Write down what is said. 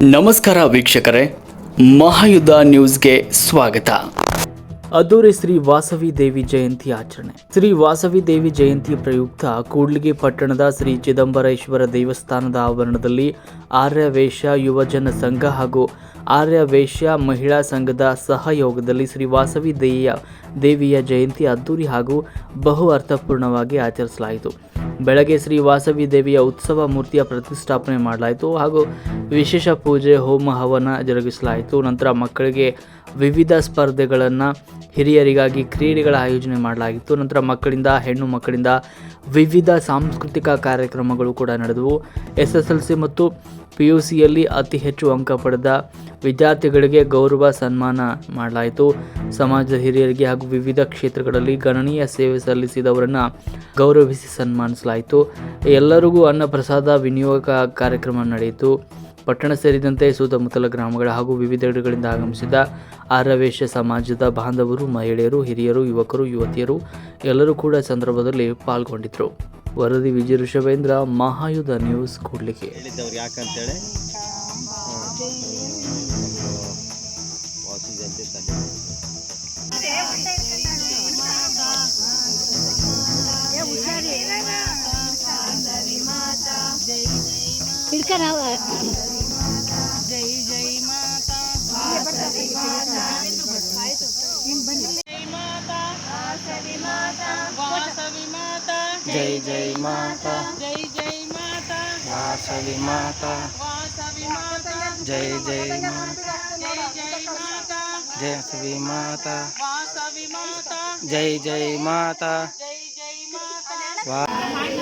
ನಮಸ್ಕಾರ ವೀಕ್ಷಕರೇ, ಮಹಾಯುದ್ಧ ನ್ಯೂಸ್ಗೆ ಸ್ವಾಗತ. ಅದ್ದೂರಿ ಶ್ರೀ ವಾಸವಿ ದೇವಿ ಜಯಂತಿ ಆಚರಣೆ. ಶ್ರೀ ವಾಸವಿ ದೇವಿ ಜಯಂತಿ ಪ್ರಯುಕ್ತ ಕೂಡ್ಲಿಗಿ ಪಟ್ಟಣದ ಶ್ರೀ ಚಿದಂಬರೇಶ್ವರ ದೇವಸ್ಥಾನದ ಆವರಣದಲ್ಲಿ ಆರ್ಯವೈಶ್ಯ ಯುವಜನ ಸಂಘ ಹಾಗೂ ಆರ್ಯವೈಶ್ಯ ಮಹಿಳಾ ಸಂಘದ ಸಹಯೋಗದಲ್ಲಿ ಶ್ರೀ ವಾಸವಿ ದೇವಿಯ ಜಯಂತಿ ಅದ್ದೂರಿ ಹಾಗೂ ಬಹು ಅರ್ಥಪೂರ್ಣವಾಗಿ ಆಚರಿಸಲಾಯಿತು. ಬೆಳಗ್ಗೆ ಶ್ರೀ ವಾಸವಿ ದೇವಿಯ ಉತ್ಸವ ಮೂರ್ತಿಯ ಪ್ರತಿಷ್ಠಾಪನೆ ಮಾಡಲಾಯಿತು ಹಾಗೂ ವಿಶೇಷ ಪೂಜೆ, ಹೋಮ, ಹವನ ಜರುಗಿಸಲಾಯಿತು. ನಂತರ ಮಕ್ಕಳಿಗೆ ವಿವಿಧ ಸ್ಪರ್ಧೆಗಳನ್ನು, ಹಿರಿಯರಿಗಾಗಿ ಕ್ರೀಡೆಗಳ ಆಯೋಜನೆ ಮಾಡಲಾಗಿತ್ತು. ನಂತರ ಹೆಣ್ಣು ಮಕ್ಕಳಿಂದ ವಿವಿಧ ಸಾಂಸ್ಕೃತಿಕ ಕಾರ್ಯಕ್ರಮಗಳು ಕೂಡ ನಡೆದವು. SSLC ಮತ್ತು PUCಯಲ್ಲಿ ಅತಿ ಹೆಚ್ಚು ಅಂಕ ಪಡೆದ ವಿದ್ಯಾರ್ಥಿಗಳಿಗೆ ಗೌರವ ಸನ್ಮಾನ ಮಾಡಲಾಯಿತು. ಸಮಾಜದ ಹಿರಿಯರಿಗೆ ಹಾಗೂ ವಿವಿಧ ಕ್ಷೇತ್ರಗಳಲ್ಲಿ ಗಣನೀಯ ಸೇವೆ ಸಲ್ಲಿಸಿದವರನ್ನು ಗೌರವಿಸಿ ಸನ್ಮಾನಿಸಲಾಯಿತು. ಎಲ್ಲರಿಗೂ ಅನ್ನ ಪ್ರಸಾದ ವಿನಿಯೋಗ ಕಾರ್ಯಕ್ರಮ ನಡೆಯಿತು. ಪಟ್ಟಣ ಸೇರಿದಂತೆ ಸುತ್ತಮುತ್ತಲ ಗ್ರಾಮಗಳ ಹಾಗೂ ವಿವಿಧೆಡೆಗಳಿಂದ ಆಗಮಿಸಿದ ಆರ್ಯವೈಶ್ಯ ಸಮಾಜದ ಬಾಂಧವರು, ಮಹಿಳೆಯರು, ಹಿರಿಯರು, ಯುವಕರು, ಯುವತಿಯರು ಎಲ್ಲರೂ ಕೂಡ ಸಂದರ್ಭದಲ್ಲಿ ಪಾಲ್ಗೊಂಡಿದ್ದರು. ವರದಿ ವಿಜಯ ಋಷಭೇಂದ್ರ, ಮಹಾಯುದ್ಧ ನ್ಯೂಸ್, ಕೂಡ್ಲಿಗಿ. जय जय माता वासवी माता जय माता वासवी माता वासवी माता जय जय माता जय जय माता वासवी माता वासवी माता जय जय माता जय जय माता वासवी माता वासवी माता जय जय माता जय जय माता